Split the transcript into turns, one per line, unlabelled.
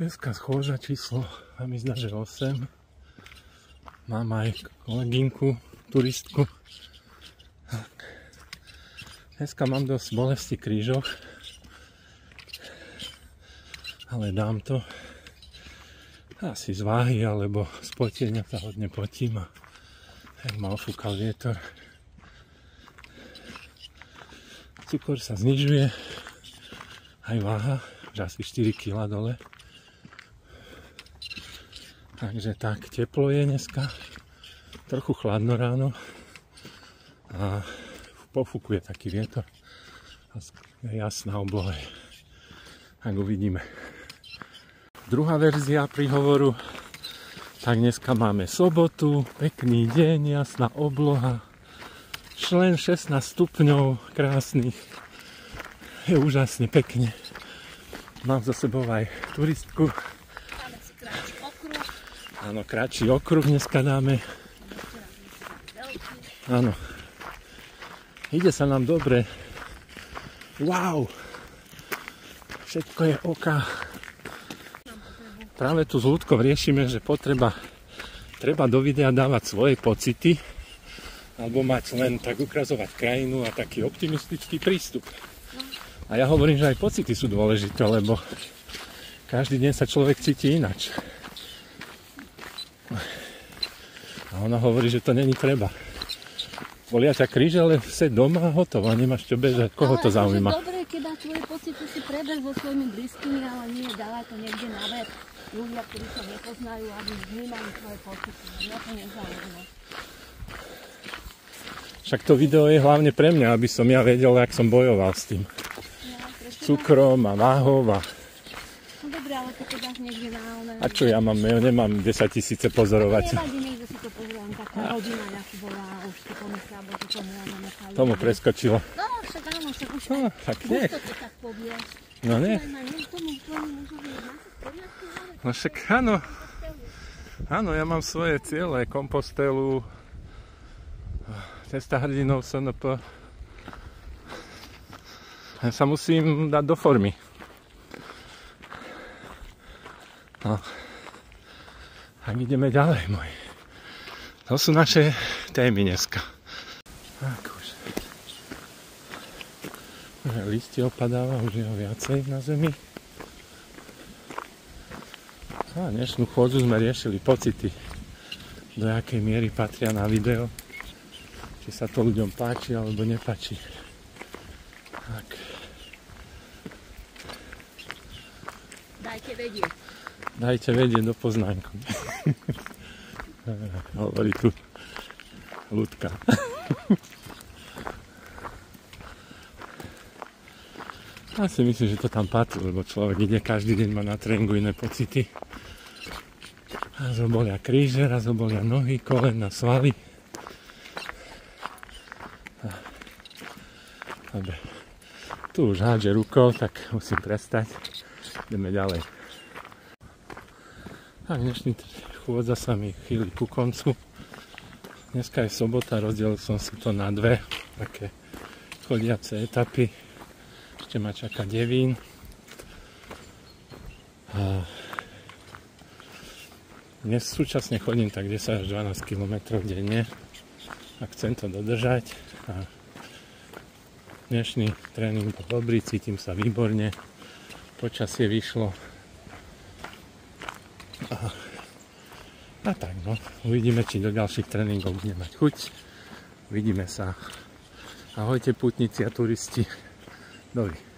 Dneska schôdza číslo, a mi zdá, že 8. Mám aj kolegynku, turistku. Tak. Dneska mám dosť bolesti v krížoch, ale dám to. Asi z váhy, alebo z potenia sa hodne potím a jak ma ofúkal vietor. Cukor sa znižuje, aj váha, že asi 4 kg dole. Takže tak, teplo je dneska, trochu chladno ráno a pofúkuje taký vietor a jasná obloha. Tak uvidíme. Druhá verzia príhovoru, tak dneska máme sobotu, pekný deň, jasná obloha, len 16 stupňov, krásnych, je úžasne pekne. Mám za sebou aj turistku.
Dáme si kratší okruh.
Áno, kratší okruh dneska dáme. Áno. Ide sa nám dobre. Wow! Všetko je oka. Práve tu s ľudkou riešime, že treba do videa dávať svoje pocity alebo mať len tak ukazovať krajinu a taký optimistický prístup. A ja hovorím, že aj pocity sú dôležité, lebo každý deň sa človek cíti ináč. A ona hovorí, že to není treba. Bolia ťa kríže, ale seď doma a hotovo, nemáš čo bežať. Koho to zaujíma?
Ale dobre, keď dá tvoje pocity si preber so svojimi blízkymi, ale nie dávaj to niekde na web. Ľudia, ktorí sa nepoznajú, aby vnímali svoje pocity. Mňa to nezaujíma.
Však to video je hlavne pre mňa, aby som ja vedel, jak som bojoval s tým. Cukrom a váhou a...
No dobre, ale keď to dáš niekde na one...
A čo ja mám? Ja nemám 10 000 pozorovateľov.
Nevadí, niekde si to pozriem, taká rodina, jaký bola, a už si pomyslia, bo to tomu nechali.
Tomu preskočilo.
No, však áno, však už
No, tak nie.
to tak povie.
No nie. No však áno. Áno, ja mám svoje ciele, Kompostelu, Cesta hrdinov SNP. Ja sa musím dať do formy. No. Tak ideme ďalej, môj. To sú naše témy dneska. Tak už. Listie opadáva, už je ho viacej na zemi. A dnešnú chôdzu sme riešili pocity, do jakej miery patria na video, či sa to ľuďom páči alebo nepáči. Tak.
Dajte vedieť.
Dajte vedieť do poznámok. Hovorí tu ľudka. Ja si myslím, že to tam patrí, lebo človek ide každý deň, má na tréningu iné pocity. Raz ho bolia kríže, raz ho bolia nohy, kolena, svaly. Dobre. Tu už hádže rukou, tak musím prestať. Ideme ďalej. Tak dnešný chôdza sa mi chýli ku koncu. Dneska je sobota, rozdelil som si to na dve také chodiace etapy. Ešte ma čaká Devín. Dnes súčasne chodím tak 10 až 12 km denne a chcem to dodržať. A dnešný tréning bol dobrý, cítim sa výborne. Počasie vyšlo. A tak no, uvidíme, či do ďalších tréningov budeme mať chuť. Uvidíme sa. Ahojte pútnici a turisti. Dovi.